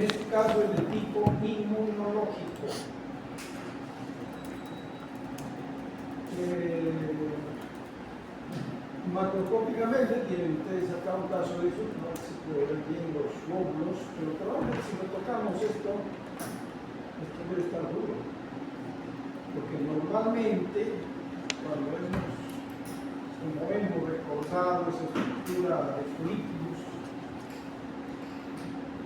este caso es de tipo inmunológico. Macroscópicamente tienen ustedes acá un caso de eso, no se puede ver bien los glóbulos, pero probablemente si lo tocamos esto debe estar duro. Porque normalmente cuando como hemos recordado esa estructura de folículos,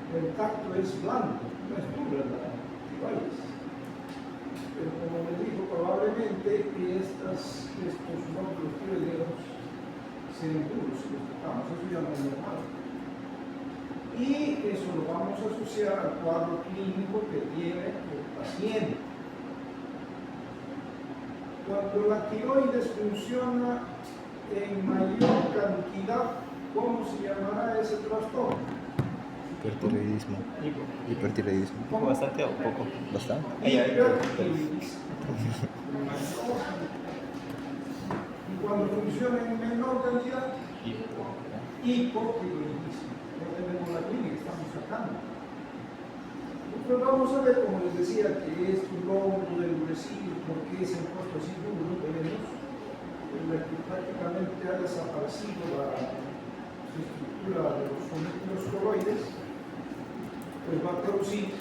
el tacto es blando, no es duro la tiroides. Pero como les digo, probablemente estos nódulos tiroideos sean duros si los tocamos, eso ya no es normal. Y eso lo vamos a asociar al cuadro clínico que tiene el paciente. Cuando la tiroides funciona en mayor cantidad, ¿cómo se llamará ese trastorno? Hipertiroidismo. Hipertiroidismo. ¿Poco, bastante o poco? Bastante. Hipertiroidismo. Y cuando funciona en menor cantidad, hipotiroidismo. Ya tenemos la clínica, estamos sacando. Pero vamos a ver, como les decía, que es un lóbulo endurecido, porque se han puesto así duro, tenemos que prácticamente ha desaparecido la estructura de los folículos coloides, pues va a producir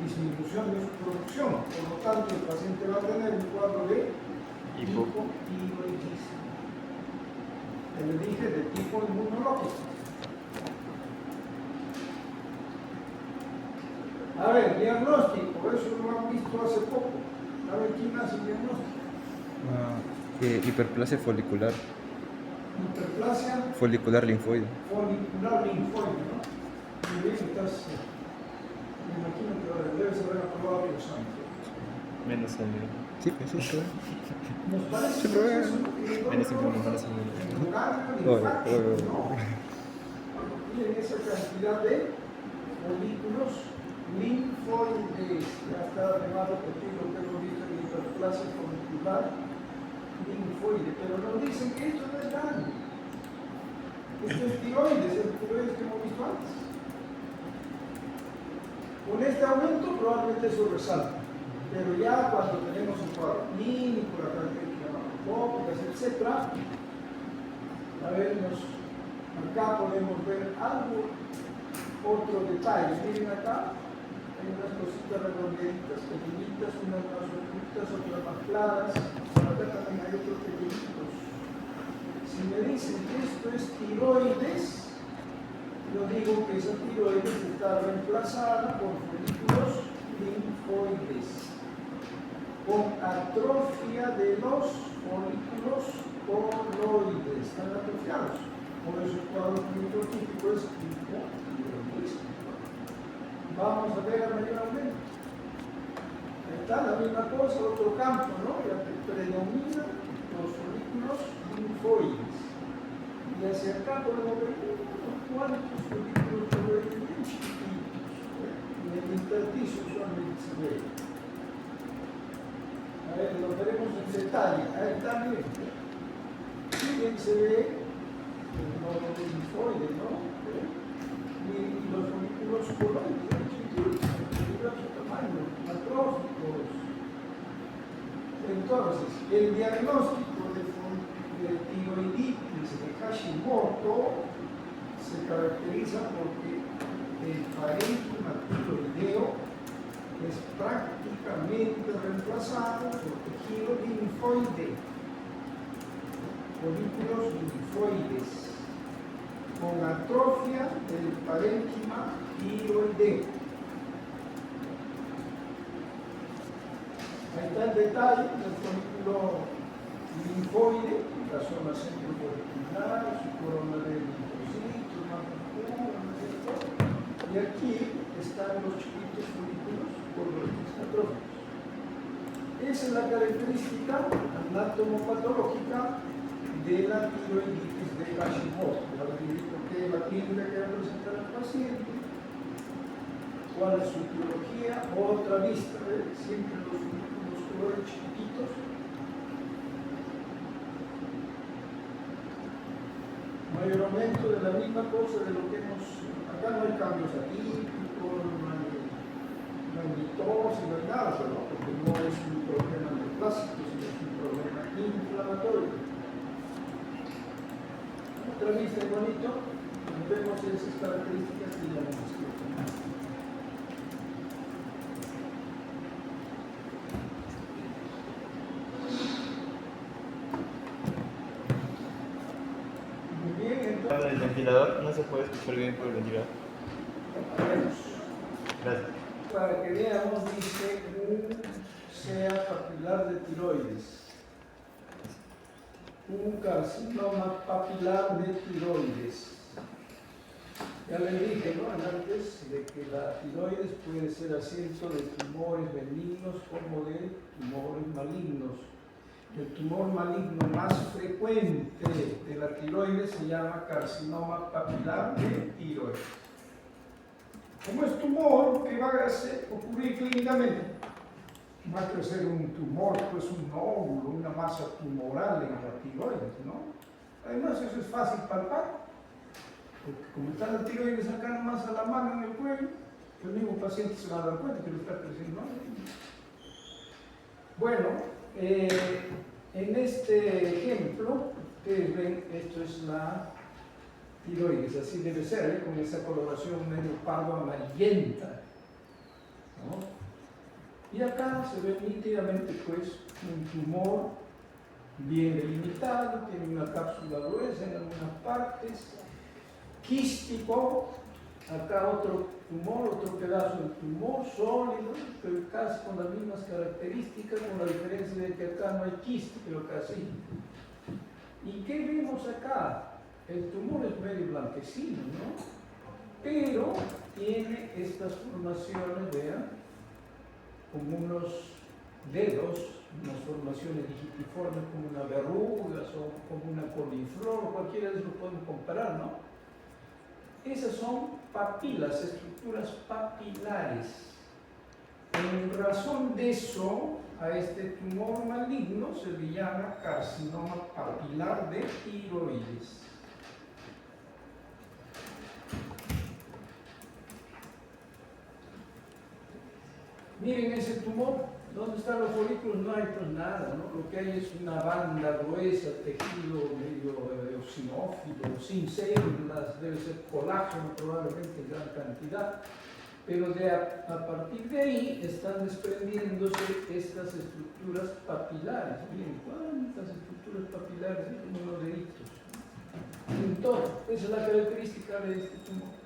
disminución de su producción. Por lo tanto, el paciente va a tener un cuadro de hipotiroidismo. Ya le dije, de tipo inmunológico. A ver, diagnóstico, eso lo han visto hace poco. A ver, ¿quién hace el diagnóstico? Hiperplasia folicular. Hiperplasia Folicular linfoide. folicular linfoide, ¿no? Muy bien, estás, me imagino que debes haber aprobado el examen. Menos sonido. Sí, pues sí, claro. Nos parece Sí, que pero eso menos inmuno, menos inmuno. en lugar de Oye, infarto, oye. no. Miren esa cantidad de folículos linfoides. Ya está además repetido lo que hemos visto en hiperplasia folicular linfoide, pero nos dicen que esto no es grande. Esto es tiroides, el tiroides que hemos visto antes. Con este aumento probablemente eso resalta, pero ya cuando tenemos un cuadro clínico, la característica macroscópicas, etc., a ver, acá podemos ver algo, otro detalle. Miren acá, hay unas cositas redondelitas, pequeñitas, unas más ocultas, otras más claras. Por acá también hay otros pequeñitos. Si me dicen que esto es tiroides, yo digo que esa tiroides está reemplazada por folículos linfoides, con atrofia de los folículos coloides, están atrofiados. Por eso el cuadro clínico típico es hipotiroidismo. Vamos a ver a mayor aumento. Ahí está la misma cosa, otro campo, ¿no? Ya que predominan los folículos linfoides. Y hacia acá podemos ver unos cuantos folículos coloides bien chiquititos. En el intersticio usualmente se ve. A ver, lo veremos en detalle. Ahí está bien. Si bien se ve el nódulo linfoide, ¿no? Y los folículos coloides chiquititos, de diverso tamaño, atróficos. Entonces, el diagnóstico de tiroiditis de Hashimoto se caracteriza porque el parénquima tiroideo es prácticamente reemplazado por tejido linfoide, folículos linfoides, con atrofia del parénquima tiroideo. Ahí está el detalle del folículo linfoide, la zona centrofolicular, su corona de linfocitos, más oscura, ¿no es cierto? Y aquí están los chiquitos folículos coloides atróficos. Esa es la característica anatomopatológica de la tiroiditis de Hashimoto. Ya les dije por qué la clínica que va a presentar al paciente, cuál es su etiología, otra vista, siempre los folículos coloides chiquititos. Mayor aumento de la misma cosa de lo que hemos, acá no hay cambios atípicos, no hay otra vista igualito, vemos esas características y ya hemos escrito. Muy bien, entonces. El ventilador no se puede escuchar bien por el ventilador. Veremos. Gracias. Para que veamos, dice un sea papilar de tiroides. Un carcinoma papilar de tiroides. Ya le dije, ¿no?, antes de que la tiroides puede ser asiento de tumores benignos como de tumores malignos. El tumor maligno más frecuente de la tiroides se llama carcinoma papilar de tiroides. Como es tumor, ¿qué va a ocurrir clínicamente? Va a crecer un tumor, pues un nódulo, una masa tumoral en la tiroides, ¿no? Además, eso es fácil palpar, porque como está la tiroides acá nomás a la mano en el cuello, el mismo paciente se va a dar cuenta que lo está creciendo. Bueno, en este ejemplo, ustedes ven, esto es la tiroides, así debe ser, con esa coloración medio pardo amarillenta, ¿no? Y acá se ve nítidamente pues un tumor bien delimitado, tiene una cápsula gruesa en algunas partes, quístico, acá otro tumor, otro pedazo del tumor sólido, pero casi con las mismas características, con la diferencia de que acá no hay quiste, pero acá sí. ¿Y qué vemos acá? El tumor es medio blanquecino, ¿no? Pero tiene estas formaciones, vean, como unos dedos, unas formaciones digitiformes como una verrugas o como una coliflor, cualquiera de ellos lo pueden comparar, ¿no? Esas son papilas, estructuras papilares. En razón de eso, a este tumor maligno se le llama carcinoma papilar de tiroides. Miren ese tumor, ¿dónde están los folículos? No hay pues nada, ¿no? Lo que hay es una banda gruesa, tejido medio eosinófilo, sin células, debe ser colágeno probablemente en gran cantidad, pero a partir de ahí están desprendiéndose estas estructuras papilares. Miren, ¿cuántas estructuras papilares? Hay como unos deditos. Entonces, esa es la característica de este tumor.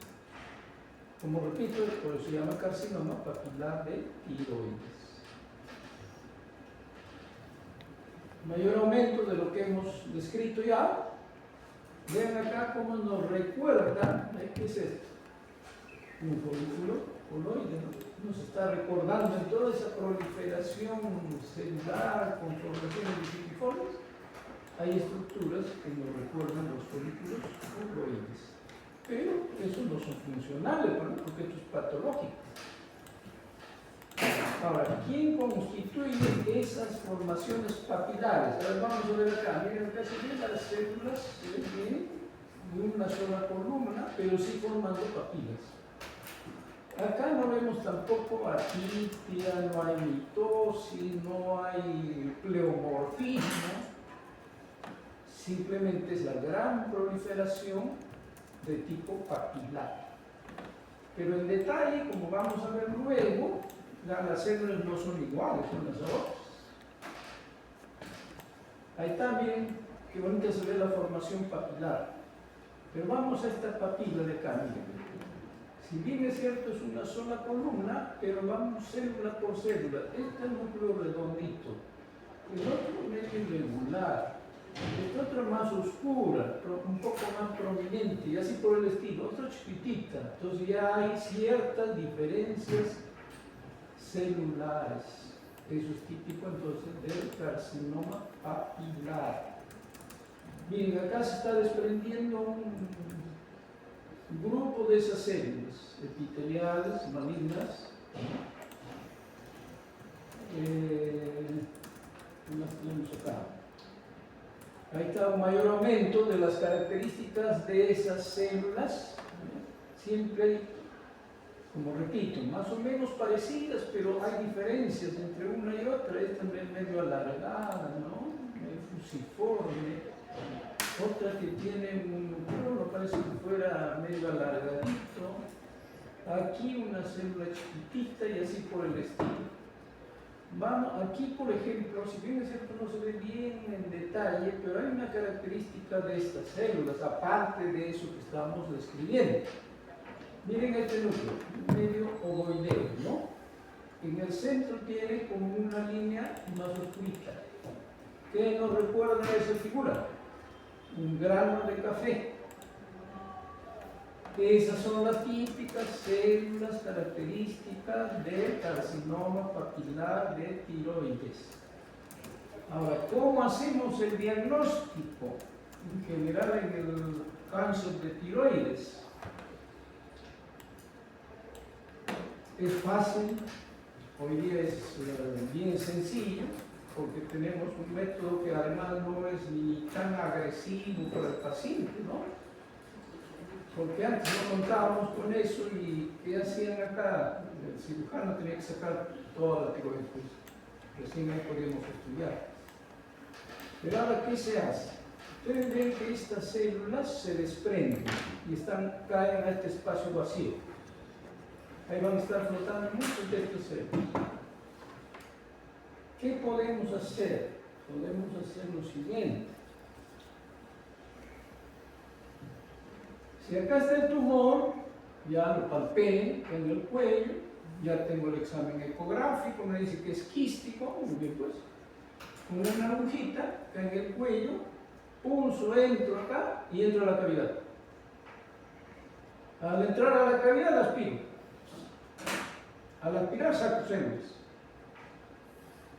Como repito, por eso se llama carcinoma papilar de tiroides. Mayor aumento de lo que hemos descrito ya. Vean acá cómo nos recuerda, ¿qué es esto? Un folículo coloide, ¿no? Nos está recordando en toda esa proliferación celular con formaciones digitiformes, hay estructuras que nos recuerdan los folículos coloides. Pero esos no son funcionales, ¿no?, porque esto es patológico. Ahora, ¿quién constituye esas formaciones papilares? A ver, vamos a ver acá. Miren, acá se ven las células, se ven bien, de una sola columna, pero sí formando papilas. Acá no vemos tampoco atitia, no hay mitosis, no hay pleomorfismo. Simplemente es la gran proliferación de tipo papilar. Pero en detalle, como vamos a ver luego, las células no son iguales unas a otras. Ahí también, qué bonita se ve la formación papilar. Pero vamos a esta papila de acá, miren. Si bien es cierto, es una sola columna, pero vamos célula por célula. Este es el núcleo redondito, el otro medio irregular. Esta otra más oscura, un poco más prominente, y así por el estilo, otra chiquitita. Entonces ya hay ciertas diferencias celulares. Eso es típico entonces del carcinoma papilar. Miren, acá se está desprendiendo un grupo de esas células epiteliales, malignas. Las tenemos acá. Ahí está un mayor aumento de las características de esas células. Siempre hay, como repito, más o menos parecidas, pero hay diferencias entre una y otra. Esta es medio alargada, ¿no? Medio fusiforme. otra que tiene un núcleo, parece que fuera medio alargadito, aquí una célula chiquitita y así por el estilo. Vamos, aquí por ejemplo, si bien es cierto no se ve bien en detalle, pero hay una característica de estas células, aparte de eso que estamos describiendo. Miren este núcleo, medio ovoideo, ¿no? En el centro tiene como una línea más oscurita. ¿Qué nos recuerda esa figura? Un grano de café. Esas son las típicas células características del carcinoma papilar de tiroides. Ahora, ¿cómo hacemos el diagnóstico en general en el cáncer de tiroides? Es fácil, hoy día es bien sencillo, porque tenemos un método que además no es ni tan agresivo para el paciente, ¿no? Porque antes no contábamos con eso y ¿qué hacían acá? El cirujano tenía que sacar toda la tiroides, pues recién ahí podíamos estudiar. Pero ahora, ¿qué se hace? Ustedes ven que estas células se desprenden y caen a este espacio vacío. Ahí van a estar flotando muchos de estas células. ¿Qué podemos hacer? Podemos hacer lo siguiente. Si acá está el tumor, ya lo palpé en el cuello, ya tengo el examen ecográfico, me dice que es quístico, muy bien pues, con una agujita acá en el cuello, pulso, entro acá y entro a la cavidad. Al entrar a la cavidad aspiro. Al aspirar saco células,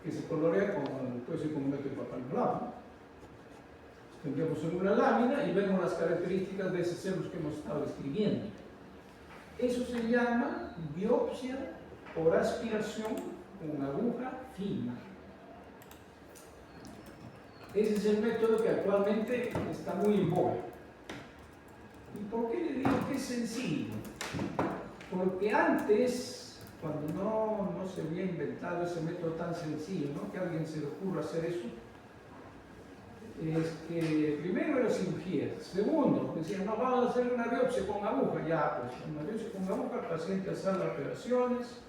que se colorea puede ser como un método de papiloma. Tendríamos en una lámina y vemos las características de esas células que hemos estado describiendo. Eso se llama biopsia por aspiración con aguja fina. Ese es el método que actualmente está muy en boga. ¿Y por qué le digo que es sencillo? Porque antes, cuando no se había inventado ese método tan sencillo, ¿no? Que a alguien se le ocurra hacer eso, es que primero era cirugía, segundo, decían, no, vamos a hacer una biopsia con aguja, ya, pues una biopsia con aguja, el paciente hacer las operaciones,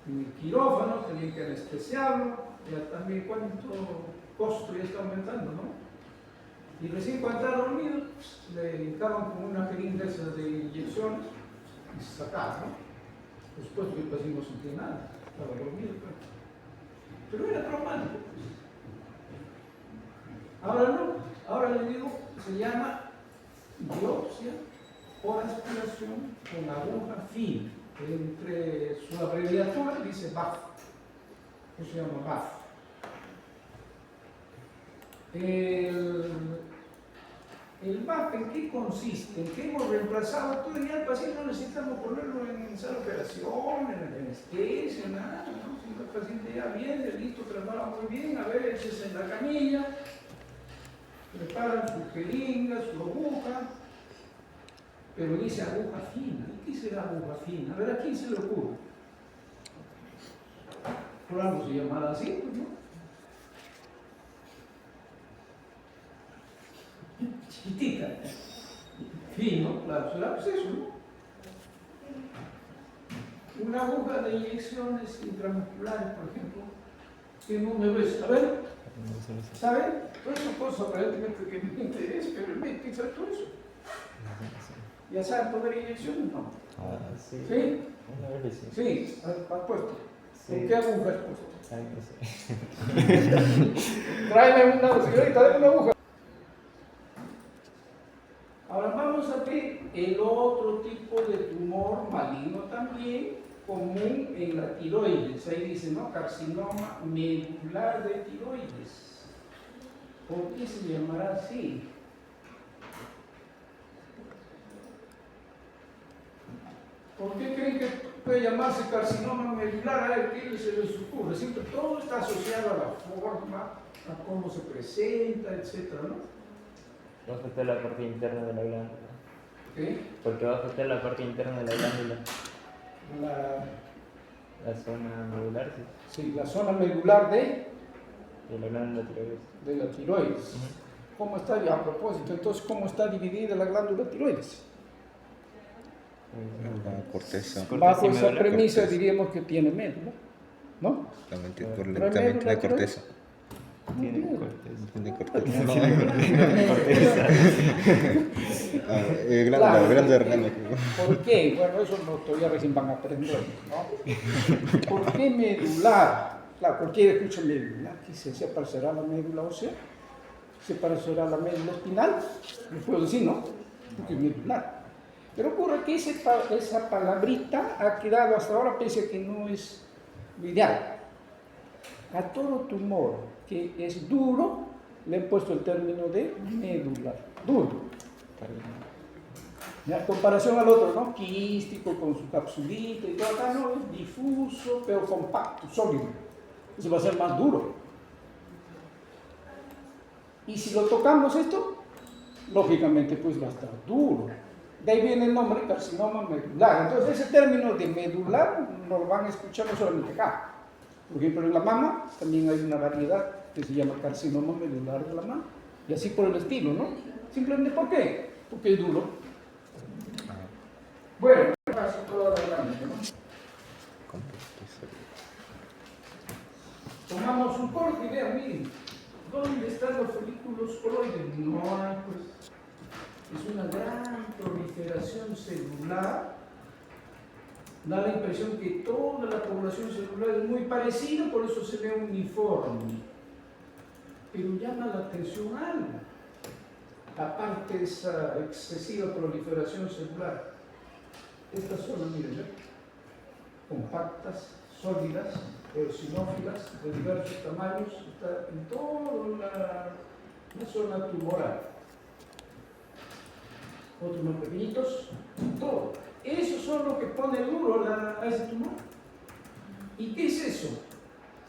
en el quirófano, tenían que anestesiarlo, ya también cuánto costo ya está aumentando, ¿no? Y recién cuando estaba dormido, pues, le hincaban con una jeringa esas de inyecciones y se sacaba, ¿no? Por supuesto que el paciente no sentía nada, estaba dormido, pero era traumático, pues. Ahora no, ahora le digo, se llama biopsia por aspiración con aguja fina. Entre su abreviatura dice BAF. Eso se llama BAF. El BAF, ¿en qué consiste? ¿En qué hemos reemplazado? Todavía el paciente no necesitamos ponerlo en sala de operación, en anestesia, nada, ¿no? Si el paciente ya viene, listo, trabaja muy bien, a ver, échese en la camilla, preparan su jeringa, su aguja, pero dice aguja fina. ¿Y qué será aguja fina? A ver, ¿a quién se le ocurre? Por algo se llamará así, pues, ¿no? Chiquitita, fino, claro, será pues eso, ¿no? Una aguja de inyecciones intramusculares, por ejemplo, que no me ves, a ver, ¿saben? Todas son cosas aparentemente que me interesa, pero el médico sabe todo eso. ¿Ya saben poner inyecciones? No. Ah, sí. ¿Sí? Una vez sí. Sí, has puesto. Sí. ¿Con qué aguja has puesto? Ay, no sé. Tráeme una señorita, dame una aguja. Ahora vamos a ver el otro tipo de tumor maligno también común en la tiroides. Ahí dice, ¿no? Carcinoma medular de tiroides. ¿Por qué se llamará así? ¿Por qué creen que puede llamarse carcinoma medular? A ver, ¿qué se les ocurre? Siempre todo está asociado a la forma, a cómo se presenta, etcétera, ¿no? Va a afectar la parte interna de la glándula. ¿Qué? Porque va a afectar la parte interna de la glándula. La La zona medular, sí. Sí, la zona medular de De la glándula tiroides. la tiroides. ¿Cómo está, a propósito, entonces, cómo está dividida la glándula tiroides? La corteza. Bajo esa medular. premisa Corteza. diríamos que tiene médula, ¿no? También ¿Pero hay médula la corteza. Muy Tiene bien. corteza. Tiene corteza. Claro. Glándula renal. ¿Por qué? Bueno, eso todavía recién van a aprender, ¿no? ¿Por qué medular? Claro, cualquiera escucha medular, ¿qué se parecerá a la médula ósea? ¿Se parecerá a la médula espinal? Le puedo decir, ¿no? Porque es medular. Pero ocurre que esa palabrita ha quedado hasta ahora, pese a que no es lo ideal. A todo tumor que es duro, le han puesto el término de medular. Duro. En comparación al otro, ¿no? Quístico, con su capsulita y todo acá, no, es difuso, pero compacto, sólido. Eso va a ser más duro. Y si lo tocamos esto, lógicamente pues va a estar duro. De ahí viene el nombre carcinoma medular. Entonces ese término de medular no lo van a escuchar no solamente acá. Por ejemplo, en la mama también hay una variedad que se llama carcinoma medular de la mama. Y así por el estilo, ¿no? Simplemente ¿por qué? Porque es duro. Bueno, paso todo adelante, ¿no? Tomamos un corte y vean, miren, ¿dónde están los folículos coloides? No hay, pues, es una gran proliferación celular. Da la impresión que toda la población celular es muy parecida, por eso se ve uniforme. Pero llama la atención algo, aparte de esa excesiva proliferación celular. Estas zonas, miren, ¿eh? Compactas, sólidas, eosinófilas, de diversos tamaños, está en toda la zona tumoral. Otros más pequeñitos, todo. Esos son lo que pone duro a ese tumor. ¿Y qué es eso?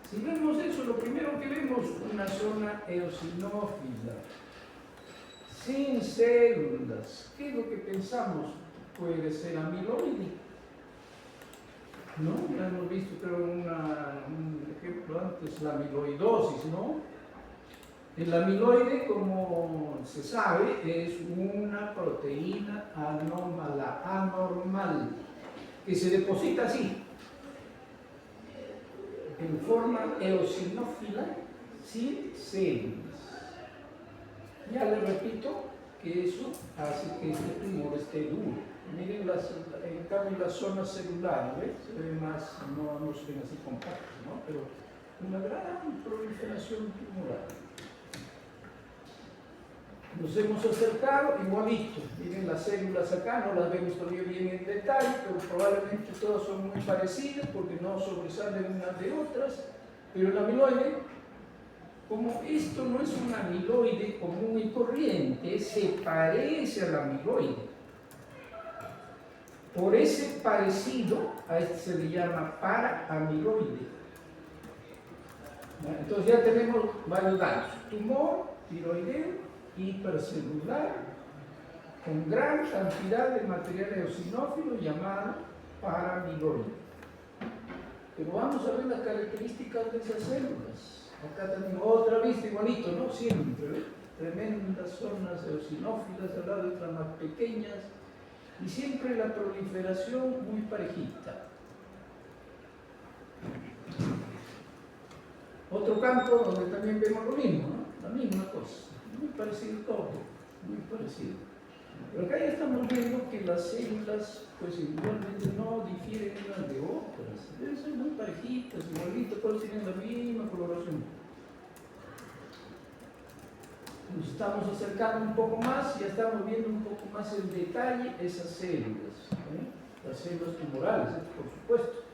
Si vemos eso, lo primero que vemos es una zona eosinófila, sin células. ¿Qué es lo que pensamos? Puede ser amiloide. ¿No? Ya hemos visto, creo, un ejemplo antes, la amiloidosis, ¿no? El amiloide, como se sabe, es una proteína anormal, que se deposita así, en forma eosinófila, sin células. Ya le repito que eso hace que este tumor esté duro. Miren, en cambio, las zonas celulares, ¿ves? Se ven más, no se ven así compactas, ¿no? Pero una gran proliferación tumoral. Nos hemos acercado igualito. Miren las células acá, no las vemos todavía bien en detalle, pero probablemente todas son muy parecidas porque no sobresalen unas de otras. Pero el amiloide, como esto no es un amiloide común y corriente, se parece al amiloide. Por ese parecido, a este se le llama paraamiloide. Entonces ya tenemos varios datos: tumor tiroideo hipercelular con gran cantidad de material eosinófilo llamado paraamiloide. Pero vamos a ver las características de esas células. Acá tenemos otra vista igualito, ¿no? Siempre, ¿ves? Tremendas zonas eosinófilas al lado de otras más pequeñas. Y siempre la proliferación muy parejita. Otro campo donde también vemos lo mismo, ¿no? La misma cosa, muy parecido todo, muy parecido. Pero acá ya estamos viendo que las células, pues igualmente no difieren unas de otras. Deben ser muy parejitas, igualitas, todas tienen la misma coloración. Nos estamos acercando un poco más, ya estamos viendo un poco más en detalle esas células, las células tumorales, por supuesto,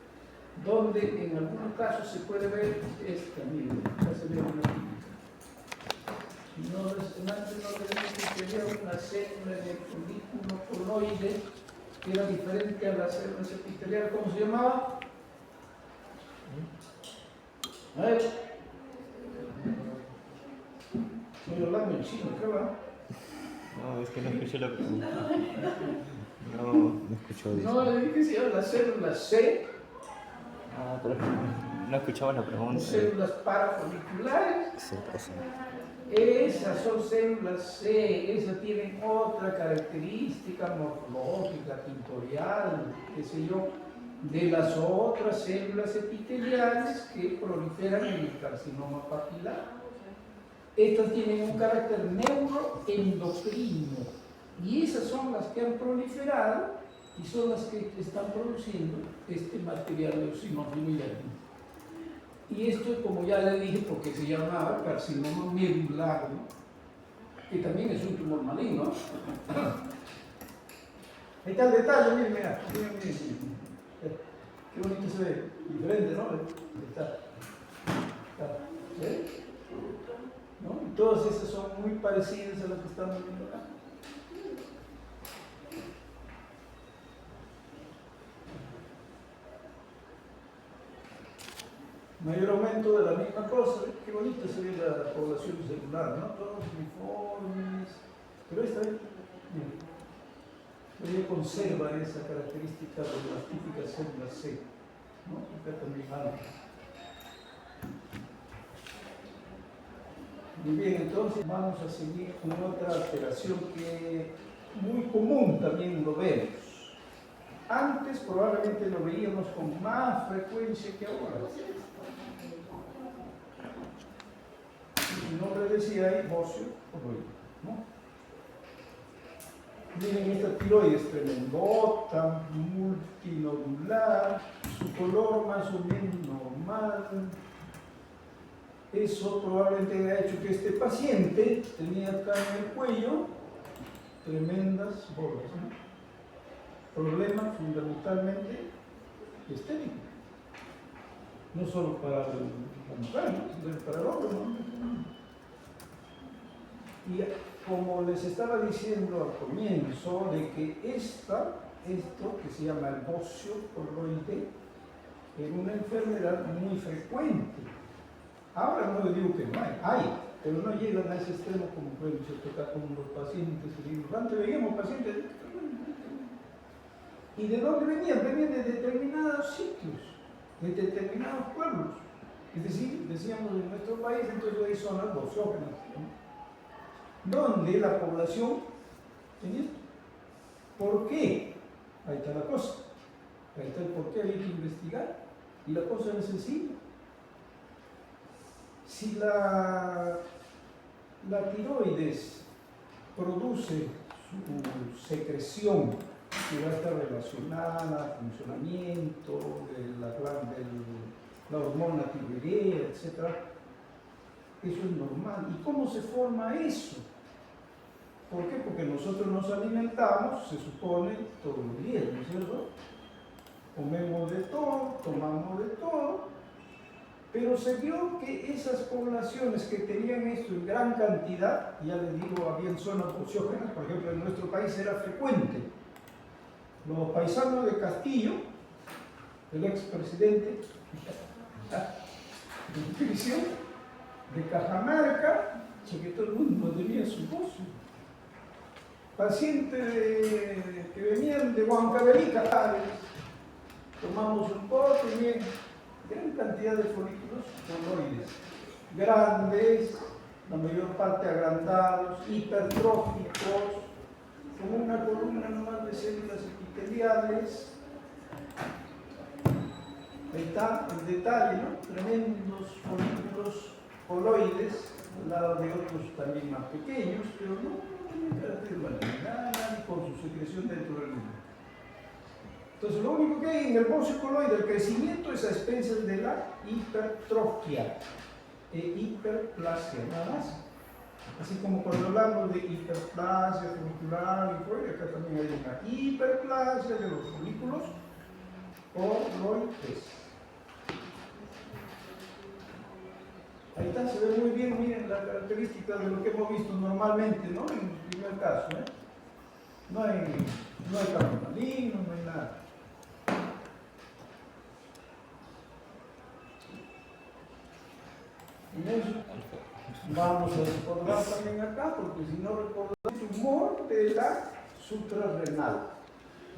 donde en algunos casos se puede ver esta, miren, ya se ve una antes no tenemos que ver una célula en el folículo coloide que era diferente a las células epiteliales. ¿Cómo se llamaba? A ver. Estoy hablando en chino, ¿qué va? No, es que no escuché la pregunta. No escuchó. No, le dije que se llama la célula C. Ah, pero No escuchaba la pregunta. Las células parafoliculares, Se pasa. esas son células C, esas tienen otra característica morfológica, pintorial, qué sé yo, de las otras células epiteliales que proliferan en el carcinoma papilar. Estas tienen un carácter neuroendocrino y esas son las que han proliferado y son las que están produciendo este material de eosinófilo. Y esto, como ya le dije, porque se llamaba carcinoma medular, ¿no? Que también es un tumor maligno. Ahí está el detalle, miren, mira, miren, miren, miren. Qué bonito se ve, diferente, ¿no? Ahí está. ¿Sí? ¿No? Y todas esas son muy parecidas a las que estamos viendo acá. Mayor aumento de la misma cosa, qué bonita se ve la población celular, ¿no? Todos uniformes, pero esta vez, ella conserva esa característica de las típicas células C, ¿no? Acá también algo. Muy bien, entonces vamos a seguir con otra alteración que muy común también lo vemos. Antes probablemente lo veíamos con más frecuencia que ahora. El nombre decía ahí, bocio coloide, ¿no? Miren esta tiroides tremendota, multinodular, su color más o menos normal. Eso probablemente ha hecho que este paciente tenía acá en el cuello tremendas bolas, ¿no? Problema fundamentalmente estético. No solo para la mujer, ¿no? Sino para el hombre, ¿no? Y como les estaba diciendo al comienzo, de que esto que se llama el bocio coloide, es una enfermedad muy frecuente. Ahora no le digo que no hay, pero no llegan a ese extremo como pueden tocar con los pacientes. Antes veíamos pacientes, ¿y de dónde venían? Venían de determinados sitios, de determinados pueblos. Es decir, decíamos en nuestro país, entonces hay zonas bociógenas, ¿no? Donde la población tenía esto. ¿Por qué? Ahí está la cosa. Ahí está el por qué, hay que investigar. Y la cosa es sencilla. Si la tiroides produce su secreción que va a estar relacionada al funcionamiento de la hormona tiroidea, etc., eso es normal. ¿Y cómo se forma eso? ¿Por qué? Porque nosotros nos alimentamos, se supone, todos los días, ¿no es cierto? Comemos de todo, tomamos de todo, pero se vio que esas poblaciones que tenían esto en gran cantidad, ya les digo, había zonas bociógenas, por ejemplo, en nuestro país era frecuente. Los paisanos de Castillo, el expresidente de prisión, de Cajamarca, que todo el mundo tenía su bocio. Pacientes que venían de Huancavelica, tomamos un poco y bien, gran cantidad de folículos coloides, grandes, la mayor parte agrandados, hipertróficos, con una columna nomás de células epiteliales. Ahí está el detalle, ¿no? Tremendos folículos coloides, al lado de otros también más pequeños, pero no tienen carácter maligno, ni por su secreción dentro del mismo. Entonces, lo único que hay en el bocio coloide, el crecimiento es a expensas de la hipertrofia e hiperplasia, nada más. Así como cuando hablamos de hiperplasia folicular, acá también hay una hiperplasia de los folículos coloides. Ahí está, se ve muy bien, miren la característica de lo que hemos visto normalmente, ¿no? En el primer caso, ¿eh? No hay campo maligno, no hay nada. En eso vamos a recordar también acá, porque si no recordamos el tumor de la suprarrenal.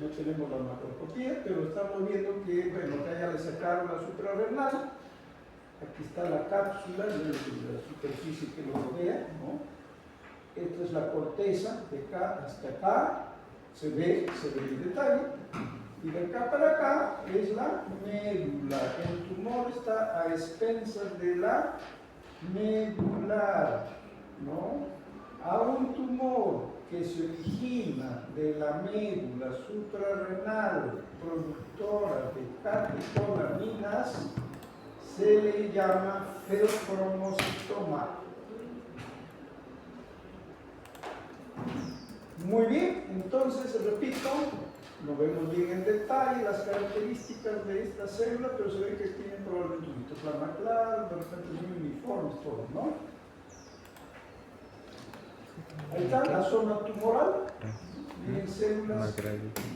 No tenemos la macroscopía, pero estamos viendo que, bueno, acá ya le sacaron la suprarrenal, Aquí está la cápsula, la superficie que lo rodea, ¿no? Esta es la corteza, de acá hasta acá, se ve el detalle. Y de acá para acá es la médula. El tumor está a expensas de la medular, ¿no? A un tumor que se origina de la médula suprarrenal productora de catecolaminas se le llama feocromocitoma. Muy bien, entonces repito, no vemos bien en detalle las características de esta célula, pero se ve que tienen probablemente un citoplasma claro, de repente son uniformes todos, ¿no? Ahí está la zona tumoral, tienen células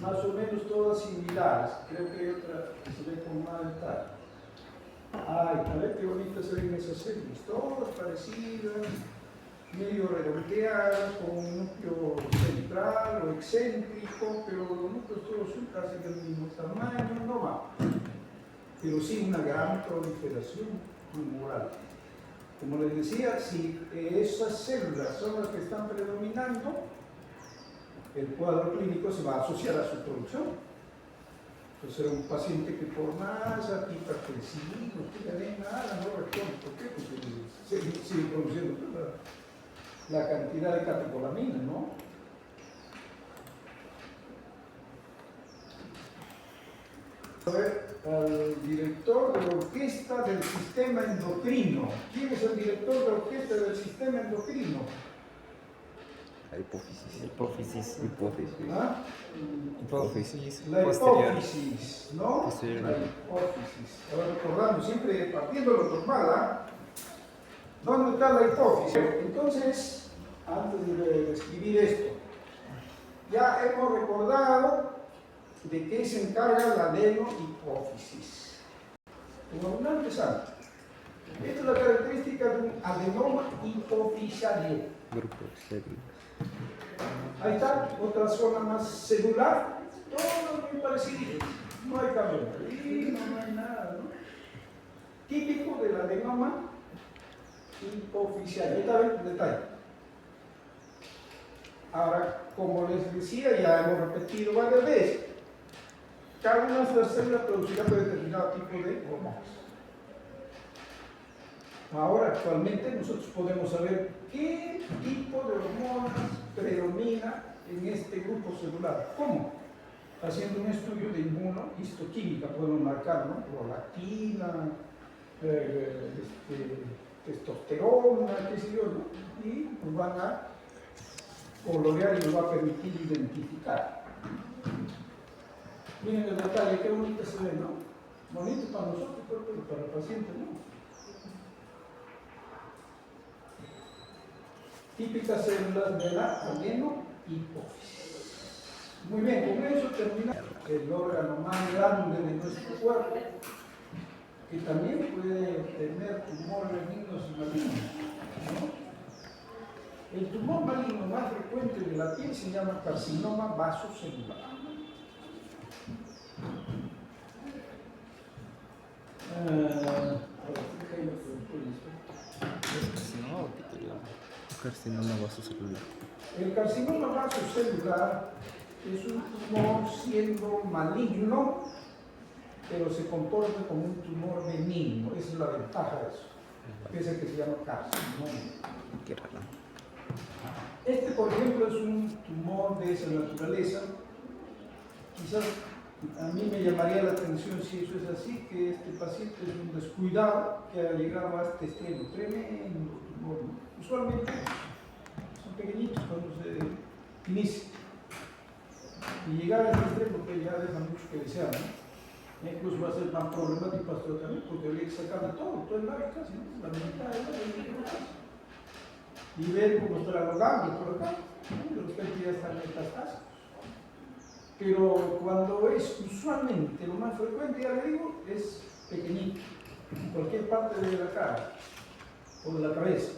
más o menos todas similares, creo que hay otra que se ve con más detalle. Ay, a ver qué bonitas se ven esas células, todas parecidas, medio redondeadas, con un núcleo central o excéntrico, pero los núcleos todos son casi del mismo tamaño, no va, pero sí una gran proliferación tumoral. Como les decía, si esas células son las que están predominando, el cuadro clínico se va a asociar a su producción. Entonces era un paciente que por más hipertensivo, no tiene nada, no responde. ¿Por qué? Porque sigue produciendo toda la cantidad de catecolaminas, ¿no? A ver, al director de la orquesta del sistema endocrino. ¿Quién es el director de la orquesta del sistema endocrino? La hipófisis. Hipófisis. ¿Ah? Hipófisis. La Posterior. hipófisis, ¿no? Posterior. La hipófisis. Ahora recordando, siempre partiendo de lo normal, ¿ah? ¿Dónde está la hipófisis? Entonces, antes de escribir esto, ya hemos recordado de qué se encarga la adenohipófisis. Vamos a empezar. Esta es la característica de un adenoma hipofisiario. Grupo de células. Ahí está, otra zona más celular, todo muy parecido, no hay cambio, ahí no hay nada, ¿no? Típico del adenoma hipofisiario. Ahí está el detalle. Ahora, como les decía, ya hemos repetido varias veces, cada una de estas células producirá por determinado tipo de hormonas. Ahora, actualmente, nosotros podemos saber qué tipo de hormonas predomina en este grupo celular. ¿Cómo? Haciendo un estudio de inmunohistoquímica, podemos marcar, ¿no? Prolactina, testosterona, qué sé yo, ¿no? Y nos van a colorear y nos va a permitir identificar. Miren el detalle, qué bonito se ve, ¿no? Bonito para nosotros, pero para el paciente, ¿no? Típicas células de la adenohipófisis. Muy bien, con eso termina el órgano más grande de nuestro cuerpo, que también puede tener tumores benignos y malignos, ¿no? El tumor maligno más frecuente de la piel se llama carcinoma vasocelular. Carcinoma vasocelular. El carcinoma vasocelular es un tumor siendo maligno, pero se comporta como un tumor benigno. Esa es la ventaja de eso. Pese a que se llama carcinoma. Qué raro. Este, por ejemplo, es un tumor de esa naturaleza. Quizás a mí me llamaría la atención si eso es así, que este paciente es un descuidado que ha llegado a este extremo. Tremendo tumor, ¿no? Usualmente son pequeñitos cuando se inicia. Y llegar a este extremo que ya deja mucho que desear, ¿no? Incluso va a ser más problemático para usted también, porque habría que sacarle todo el área casi, ¿no? La mitad del área. Y ver cómo están los ganglios por acá, ¿no? De repente ya están metastásicos. Pero cuando es usualmente lo más frecuente, ya le digo, es pequeñito, en cualquier parte de la cara o de la cabeza.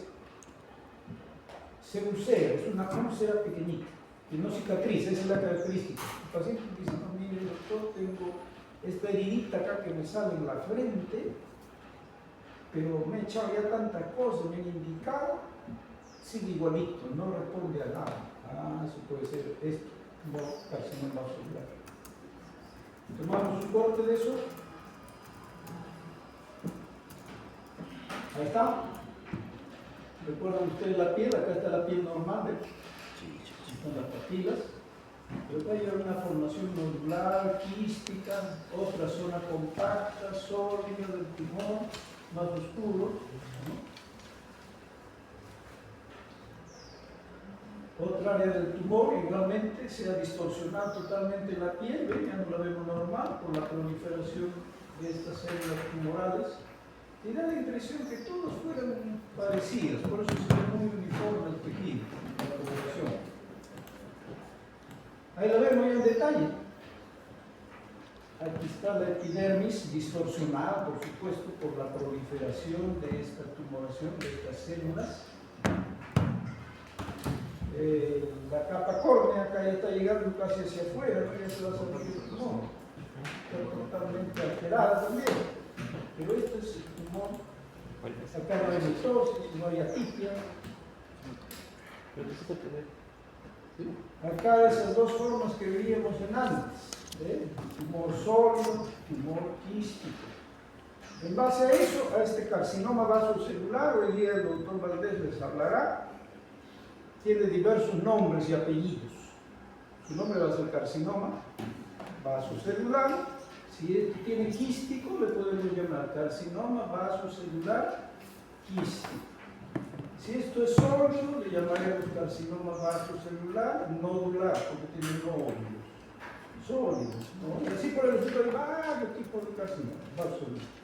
Se ulcera, es una úlcera pequeñita, que no cicatriza, esa es la característica. El paciente dice, no, mire doctor, tengo esta heridita acá que me sale en la frente, pero me he echado ya tanta cosa, me han indicado, sigue igualito, no responde a nada. Ah, eso puede ser esto, no, carcinoma vascular. Tomamos un corte de eso. Ahí está. ¿Recuerdan ustedes la piel? Acá está la piel normal, ¿ves? Están las papilas. Pero acá hay una formación nodular, quística, otra zona compacta, sólida del tumor, más oscuro, ¿no? Otra área del tumor igualmente se ha distorsionado totalmente la piel, ¿ven? Ya no la vemos normal por la proliferación de estas células tumorales. Y da la impresión que todos fueran parecidas, por eso se ve muy uniforme el tejido, la coloración. Ahí lo vemos ya en detalle. Aquí está la epidermis distorsionada, por supuesto, por la proliferación de esta tumoración, de estas células. La capa córnea acá ya está llegando casi hacia afuera, ¿no? Ya se va a salir el tumor. Está totalmente alterada también. Pero esto es el tumor. Acá no hay mitosis, no hay atipia. Acá esas dos formas que veíamos en antes, tumor sólido, tumor quístico. En base a eso, a este carcinoma vasocelular, hoy día el doctor Valdés les hablará, tiene diversos nombres y apellidos. Su nombre va a ser carcinoma vasocelular. Si tiene quístico, le podemos llamar carcinoma vasocelular quístico. Si esto es sólido, le llamaremos carcinoma vasocelular nodular, porque tiene nódulos sólidos, ¿no? Y así por el estilo hay varios tipos de carcinoma vasocelular.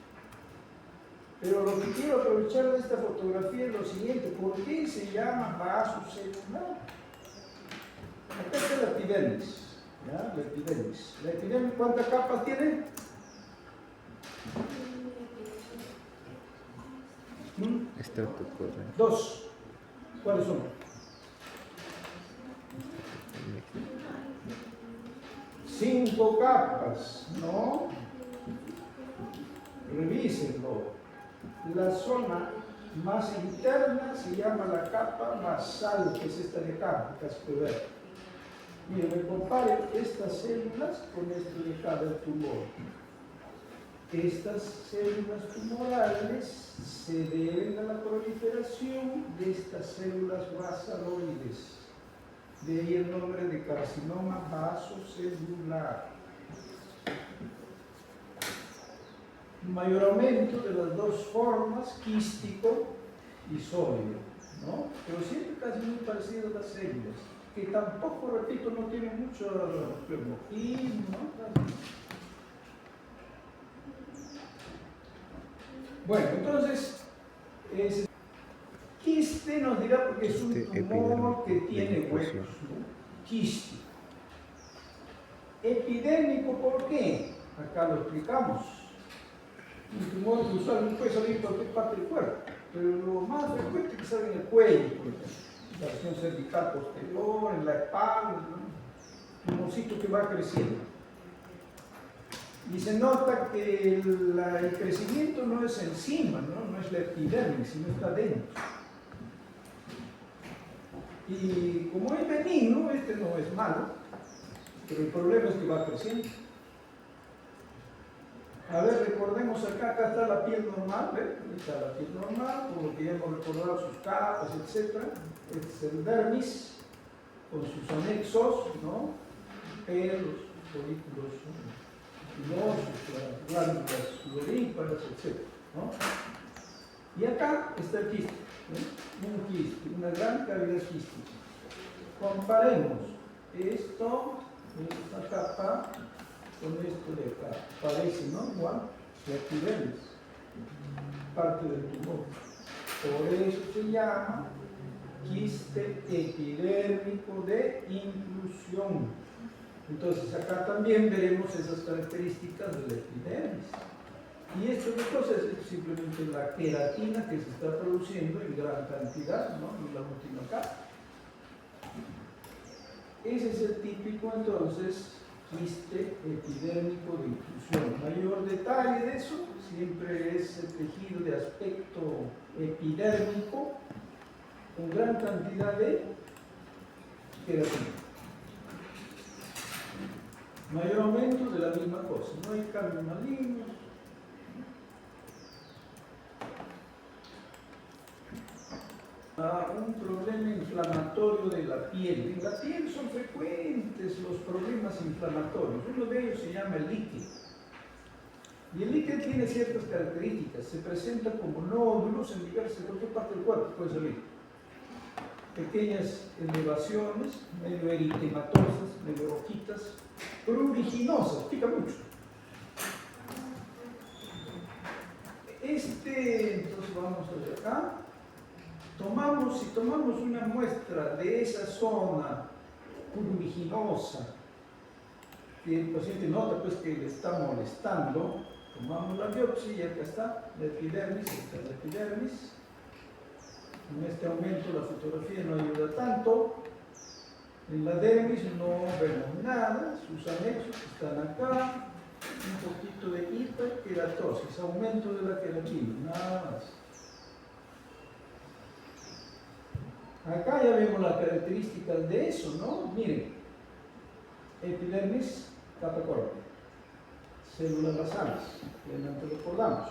Pero lo que quiero aprovechar de esta fotografía es lo siguiente: ¿por qué se llama vasocelular? Acá está la epidermis, ¿ya? La epidermis. ¿La epidermis cuántas capas tiene? Dos. ¿Cuáles son? Cinco capas, ¿no? Revísenlo. La zona más interna se llama la capa basal, que es esta de acá, que se puede ver. Miren, comparen estas células con esto de acá del tumor. Estas células tumorales se deben a la proliferación de estas células basaloides. De ahí el nombre de carcinoma vasocelular. Mayor aumento de las dos formas, quístico y sólido, ¿no? Pero siempre casi muy parecidas las células, que tampoco, repito, no tienen mucho pleomorfismo, ¿no? Bueno, entonces, quiste nos dirá porque es un tumor que tiene huecos, ¿no? Quístico. Epidémico, ¿por qué? Acá lo explicamos. Un tumor que usualmente puede salir en cualquier parte del cuerpo, pero lo más frecuente es que salga en el cuello, por ejemplo, en la región cervical posterior, en la espalda, ¿no? Un tumorcito que va creciendo. Y se nota que el crecimiento no es encima, no es la epidermis, sino está dentro. Y como es benigno, este no es malo, pero el problema es que va creciendo. A ver, recordemos acá está la piel normal, ¿ven? Está la piel normal, por lo que ya hemos recordado sus capas, etc. Este es el dermis, con sus anexos, ¿no? Pelos, folículos filosos, las glándulas sudoríparas, etc. ¿no? Y acá está el quiste, un quiste, una gran cavidad quística. Comparemos esto, esta capa, con esto de acá. Parece, ¿no? Igual, la epidermis, parte del tumor. Por eso se llama quiste epidérmico de inclusión. Entonces acá también veremos esas características de la epidermis. Y esto de cosas es simplemente la queratina que se está produciendo en gran cantidad, ¿no? En la última capa. Ese es el típico, entonces, quiste epidérmico de inclusión. Mayor detalle de eso siempre es el tejido de aspecto epidérmico con gran cantidad de queratina. Mayor aumento de la misma cosa, no hay cambios malignos. Un problema inflamatorio de la piel. En la piel son frecuentes los problemas inflamatorios. Uno de ellos se llama el líquido. Y el líquido tiene ciertas características. Se presenta como nódulos en cualquier parte del cuerpo, puede salir. Pequeñas elevaciones, medio eritematosas, medio rojitas, pruriginosas, pica mucho. Entonces vamos a ver acá. Si tomamos una muestra de esa zona pruriginosa, que el paciente nota pues que le está molestando, tomamos la biopsia y acá está la epidermis, esta es la epidermis. En este aumento la fotografía no ayuda tanto. En la dermis no vemos nada, sus anexos están acá, un poquito de hiperkeratosis, aumento de la queratina, nada más. Acá ya vemos las características de eso, ¿no? Miren, epidermis, capa corta, células basales, plenamente recordamos.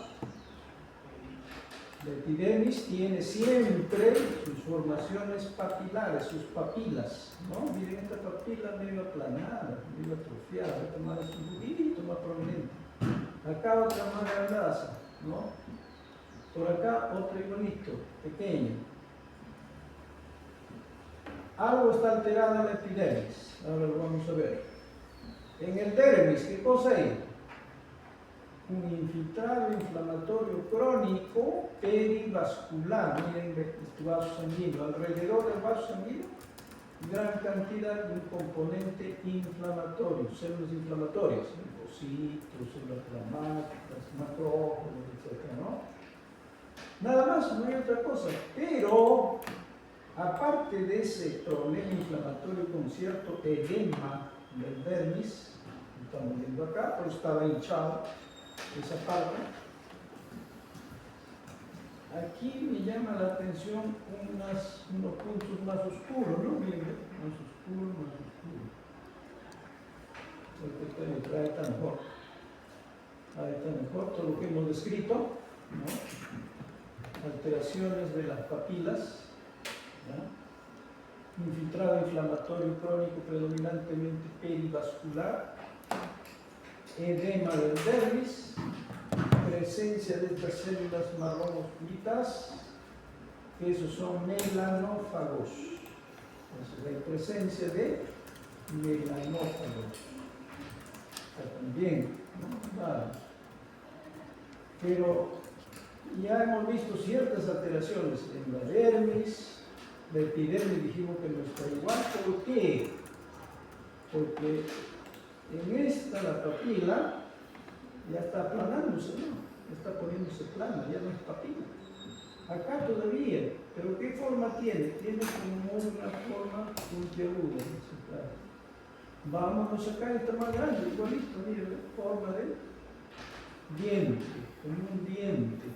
La epidermis tiene siempre sus formaciones papilares, sus papilas, ¿no? Miren esta papila medio aplanada, medio atrofiada, esta más es un poquito más prominente. Acá otra más grandasa, ¿no? Por acá otro igualito, pequeño. Algo está alterada en la epidermis, ahora lo vamos a ver. En el dermis, ¿qué cosa hay? Un infiltrado inflamatorio crónico perivascular. Miren este vaso sanguíneo, alrededor del vaso sanguíneo, gran cantidad de un componente inflamatorio, células inflamatorias, linfocitos, células plasmáticas, macrófagos, etc., ¿no? Nada más, no hay otra cosa, pero aparte de ese problema inflamatorio con cierto edema del dermis, estamos viendo acá, pero estaba hinchado esa parte. Aquí me llama la atención unos puntos más oscuros, ¿no? Miren, más oscuro, más oscuro. El que trae está mejor. Ahí está mejor todo lo que hemos descrito, ¿no? Alteraciones de las papilas, ¿no? Infiltrado inflamatorio crónico predominantemente perivascular, edema del dermis, presencia de estas células marrón oscuritas, que esos son melanófagos. Entonces hay presencia de melanófagos. También, ¿no? Vale. Pero ya hemos visto ciertas alteraciones en la dermis, la epidermis dijimos que no está igual. ¿Por qué? Porque en esta la papila ya está aplanándose, ¿no? Está poniéndose plana, ya no es papila. Acá todavía, pero ¿qué forma tiene? Tiene como una forma puntiaguda. Vámonos acá, está más grande, igualito, miren, forma de diente, como un diente.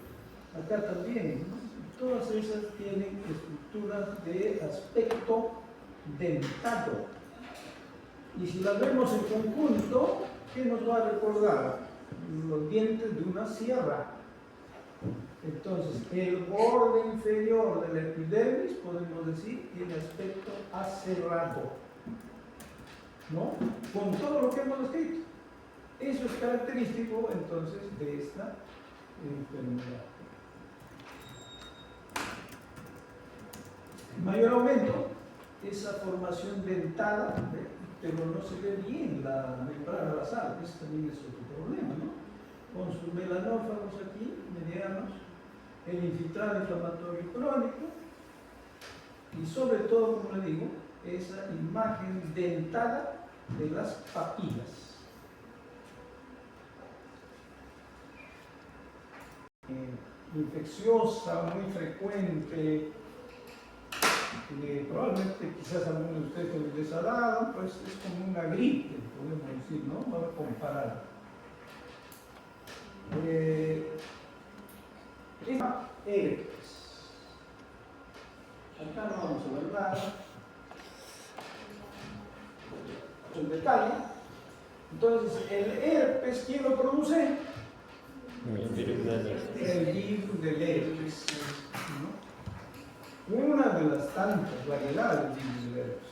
Acá también, ¿no? Todas esas tienen estructuras de aspecto dentado. Y si las vemos en conjunto, ¿qué nos va a recordar? Los dientes de una sierra. Entonces, el borde inferior de la epidermis, podemos decir, tiene aspecto aserrado, ¿no? Con todo lo que hemos escrito. Eso es característico, entonces, de esta enfermedad. Mayor aumento, esa formación dentada, pero no se ve bien la membrana basal. Ese también es otro problema, ¿no? Con sus melanófagos aquí, medianos, el infiltrado inflamatorio crónico y sobre todo, como le digo, esa imagen dentada de las papilas. Infecciosa, muy frecuente, probablemente quizás algunos de ustedes les ha dado, pues es como una gripe, podemos decir, ¿no? Vamos a comparar. Herpes. Acá no vamos a ver nada. En detalle. Entonces, el herpes, ¿quién lo produce? El virus del herpes. El virus del herpes, ¿no? Una de las tantas variedades del virus del herpes.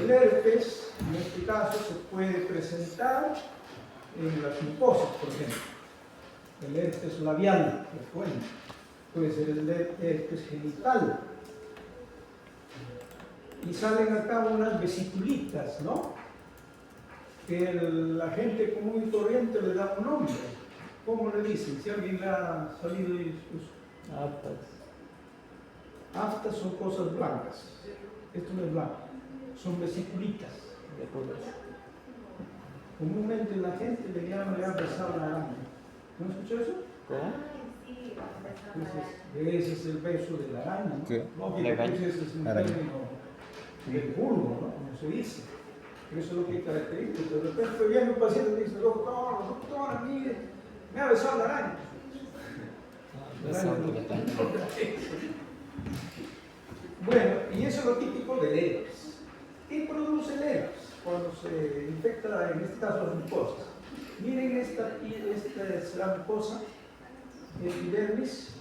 El herpes, en este caso, se puede presentar en las mucosas, por ejemplo. El herpes labial, puede ser el herpes genital. Y salen acá unas vesiculitas, ¿no? Que la gente común y corriente le da un nombre. ¿Cómo le dicen? Si alguien le ha salido de discurso. Aftas son cosas blancas. Esto no es blanco. Son vesiculitas. Comúnmente la gente le llama besar la araña. ¿No escuchó eso? Ese es el beso de la araña, ¿no? ¿Qué? Ese es un término del vulgo, ¿no? Como se dice. Eso es lo que caracteriza. De repente viene un paciente y dice, doctor, mire, me ha besado la araña. Bueno, y eso es lo típico del herpes. ¿Qué produce el herpes? Cuando se infecta, en este caso, las mucosas. Miren esta es la mucosa, el epidermis,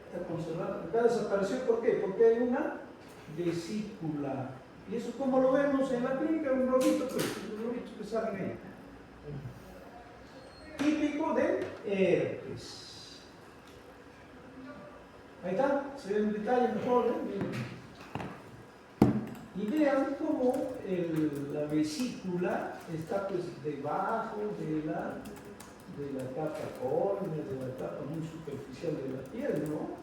está conservada. Acá desapareció, ¿por qué? Porque hay una vesícula. Y eso, como lo vemos en la clínica, un globito, pues, los globitos que salen ahí. Típico del herpes. Ahí está, se ve en detalle mejor, ¿eh? Miren. Y vean cómo la vesícula está pues debajo de la capa córnea, de la capa muy superficial de la piel, ¿no?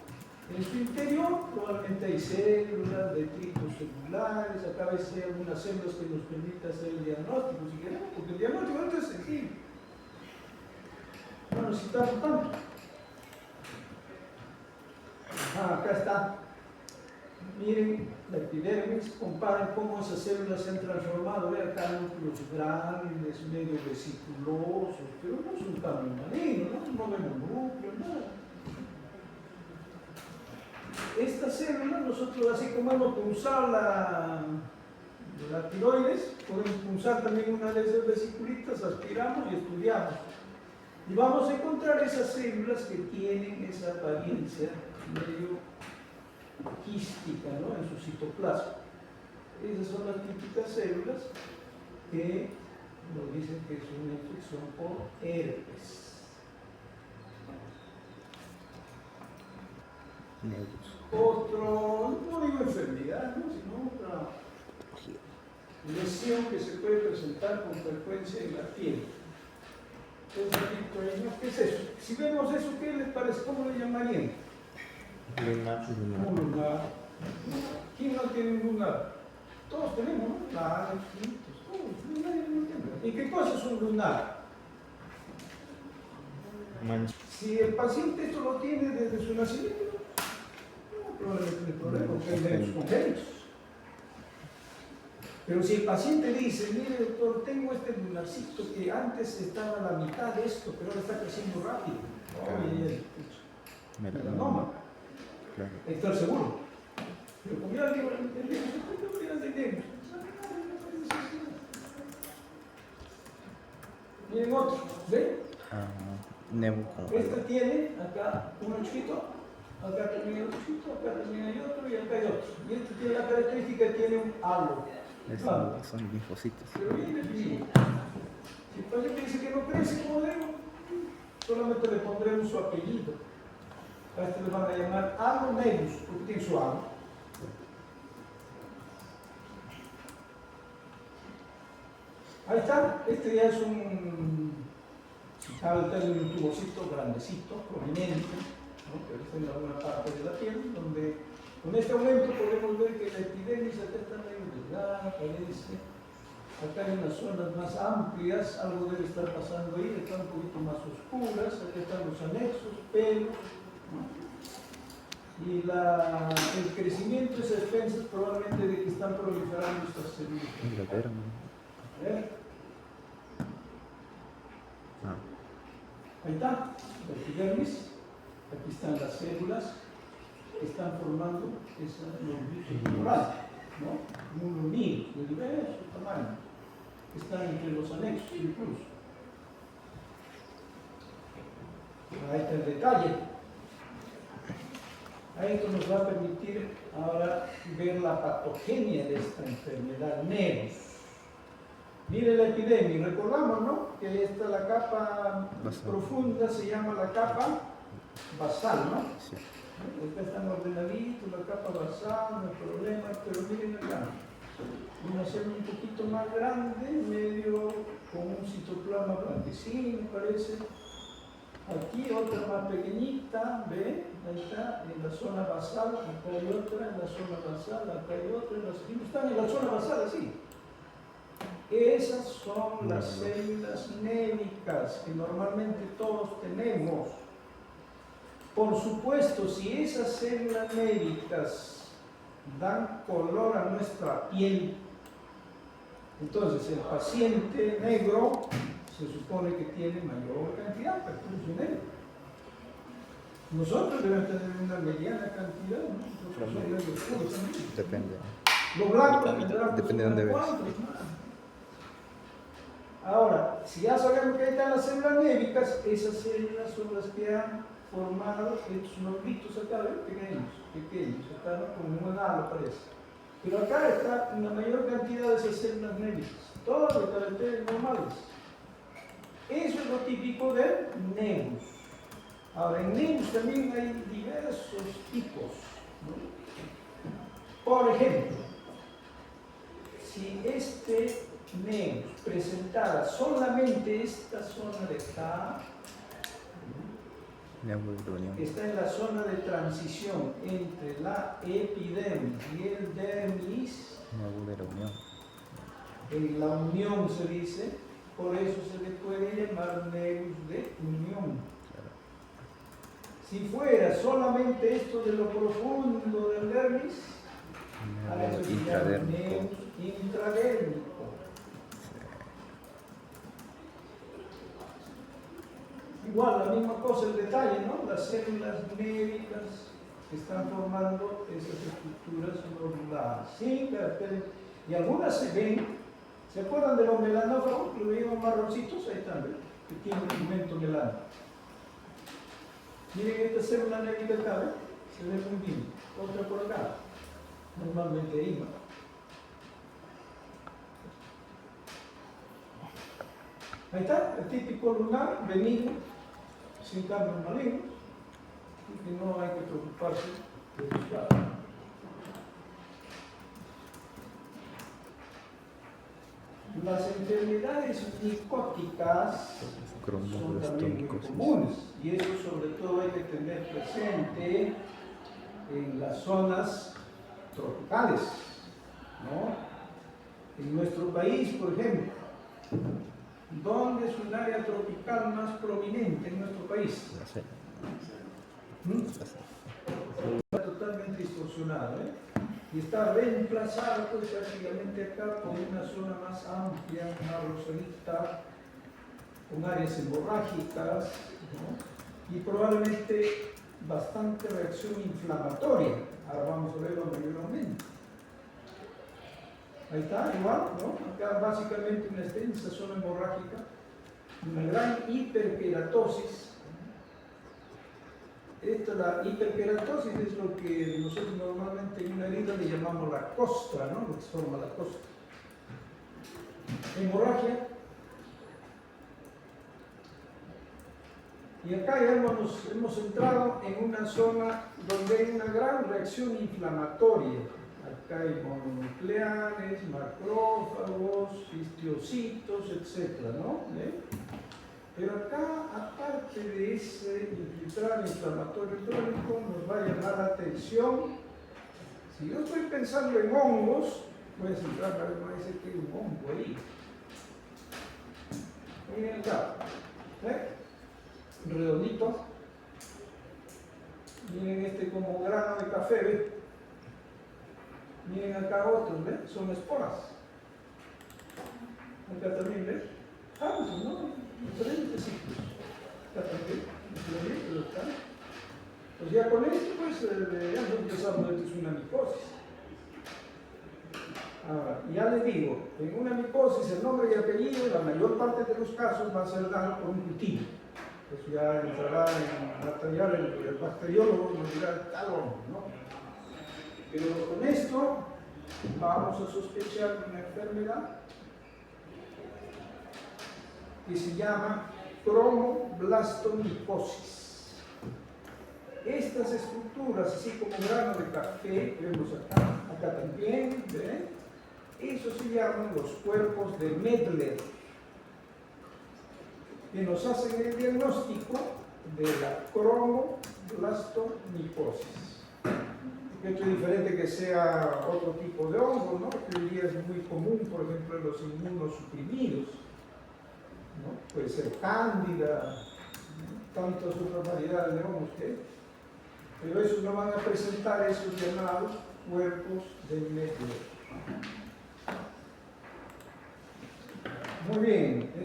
En su interior probablemente hay células, detritos celulares, acá a veces hay algunas células que nos permiten hacer el diagnóstico, si queremos, porque el diagnóstico no es sencillo. No necesitamos tanto. Acá está. Miren la epidermis, comparen cómo esas células se han transformado. Vean acá núcleos grandes, medio vesiculosos, pero no es un cambio maligno, no vemos núcleos, nada. Estas células, nosotros así como hemos punzado la tiroides, podemos punzar también una de esas vesiculitas, aspiramos y estudiamos. Y vamos a encontrar esas células que tienen esa apariencia medio quística, ¿no? En su citoplasma. Esas son las típicas células que nos dicen que es una infección por herpes. Otro, no digo enfermedad, ¿no? Sino otra lesión que se puede presentar con frecuencia en la piel. Entonces, ¿qué es eso? Si vemos eso, ¿qué les parece? ¿Cómo le llamarían? Lunar. ¿Quién no tiene un lunar? Todos tenemos, ¿no? Lunares, todos. Nadie lo entiende. ¿Y qué cosa es un lunar? Si el paciente esto lo tiene desde su nacimiento, no, probablemente el problema, porque hay medios congénitos. Pero si el paciente dice, mire doctor, tengo este lunarcito que antes estaba a la mitad de esto, pero ahora está creciendo rápido. Melanoma. Claro. Estar seguro. Pero como ya digo, entendemos. Miren otro, ¿ven? Este tiene acá uno chiquito, acá también hay otro chiquito, acá también hay otro y acá hay otro. Y este tiene la característica que tiene un halo. Claro. Son linfocitos. Pero bien, si el paciente dice que no crece como debo, solamente le pondremos su apellido. A este le van a llamar halo nevus, porque tiene su halo. Ahí está, este ya es un tubocito grandecito, prominente, ¿no? Que está en alguna parte de la piel, donde con este aumento podemos ver que la epidermis acá está medio delgada, parece. Acá hay unas zonas más amplias, algo debe estar pasando ahí, están un poquito más oscuras, acá están los anexos, pelos, ¿no? Y Y el crecimiento es a expensas probablemente de que están proliferando estas células. Inglaterra. A ver, Ah, ahí está, la epidermis. Aquí están las células que están formando esa longitud temporal, ¿no? Un unir de diverso tamaño, que están entre los anexos incluso. Ahí está el detalle. Esto nos va a permitir ahora ver la patogenia de esta enfermedad, Nevus. Mire la epidemia, recordamos, ¿no? Que esta, la capa basal. profunda se llama la capa basal, ¿no? Sí. Acá están ordenaditos, la capa basal, no hay problema, pero miren acá. Una célula un poquito más grande, medio con un citoplasma blanquecino, parece. Aquí otra más pequeñita, ¿ve? Ahí está, en la zona basal, acá hay otra, en la zona basal, acá hay otra, están en la zona basal así. Esas son las células némicas que normalmente todos tenemos. Por supuesto, si esas células némicas dan color a nuestra piel, entonces el paciente negro se supone que tiene mayor cantidad de perfusio negro. Nosotros debemos tener una mediana cantidad, ¿no? Nosotros somos medio oscuros también. Depende. Lo blanco tendrá Depende de dónde ves. Ahora, si ya sabemos que ahí están las células némicas, esas células son las que han formado estos nombritos acá, ¿ven? Pequeños, acá ¿no? Como un halo parece. Pero acá está una mayor cantidad de esas células némicas, todas de caracteres normales. Eso es lo típico del Nevus. Ahora, en Nevus también hay diversos tipos, ¿no? Por ejemplo, si este Nevus presentara solamente esta zona de acá, que está en la zona de transición entre la epidermis y el dermis, en la unión se dice, por eso se le puede llamar Nevus de unión. Si fuera solamente esto de lo profundo del dermis, a eso se llama Nevus intradérmico. Igual, la misma cosa, el detalle, ¿no? Las células némicas que están formando esas estructuras nodulares, sin caracteres, y algunas se ven, ¿se acuerdan de los melanófagos que lo veían marroncitos? Ahí están, ¿ven? Que tienen pigmento melano. Miren esta célula némica acá, ¿ven? Se ve muy bien. Otra por acá, normalmente ahí, ¿no? Ahí está, el típico lunar benigno, sin cambios malignos, y que no hay que preocuparse de buscar. Las enfermedades micóticas son también muy comunes, y eso sobre todo hay que tener presente en las zonas tropicales, ¿no? En nuestro país, por ejemplo, ¿dónde es un área tropical más prominente en nuestro país? Está totalmente distorsionado, ¿eh? Y está reemplazado pues prácticamente acá por una zona más amplia, más rosadita, con áreas hemorrágicas, ¿no? Y probablemente bastante reacción inflamatoria. Ahora vamos a verlo mayormente. Ahí está, igual, ¿no? Acá básicamente una extensa zona hemorrágica, una gran hiperkeratosis. La hiperkeratosis es lo que nosotros normalmente en una herida le llamamos la costra, ¿no? Lo que se forma la costra. Hemorragia. Y acá ya hemos entrado en una zona donde hay una gran reacción inflamatoria. Acá hay mononucleares, macrófagos, histiocitos, etc., ¿no? Pero acá, aparte de ese infiltrado inflamatorio crónico, nos va a llamar la atención. Si yo estoy pensando en hongos, puedes entrar a ver, me dice que hay un hongo ahí. Miren acá, redondito. Miren este como grano de café, ¿ve? Miren acá otros, ¿ve? Son esporas. Acá también, ¿ve? ¿No? Diferentes ciclos. Acá también, pero acá. Pues ya con esto, pues, ya empezamos que es una micosis. Ahora, ya les digo, en una micosis el nombre y apellido, la mayor parte de los casos va a ser dado por un cultivo. Eso ya entrará en material, el bacteriólogo nos dirá tal hombre, ¿no? Pero con esto vamos a sospechar una enfermedad que se llama cromoblastomicosis. Estas estructuras, así como grano de café, vemos acá también, ¿ven? Eso se llaman los cuerpos de Medler, que nos hacen el diagnóstico de la cromoblastomicosis. Esto es diferente que sea otro tipo de hongo, ¿no? Que hoy día es muy común, por ejemplo, en los inmunosuprimidos, ¿no? Puede ser cándida, tantas otras variedades de hongos que, pero esos no van a presentar esos llamados cuerpos de Medler. Muy bien, eso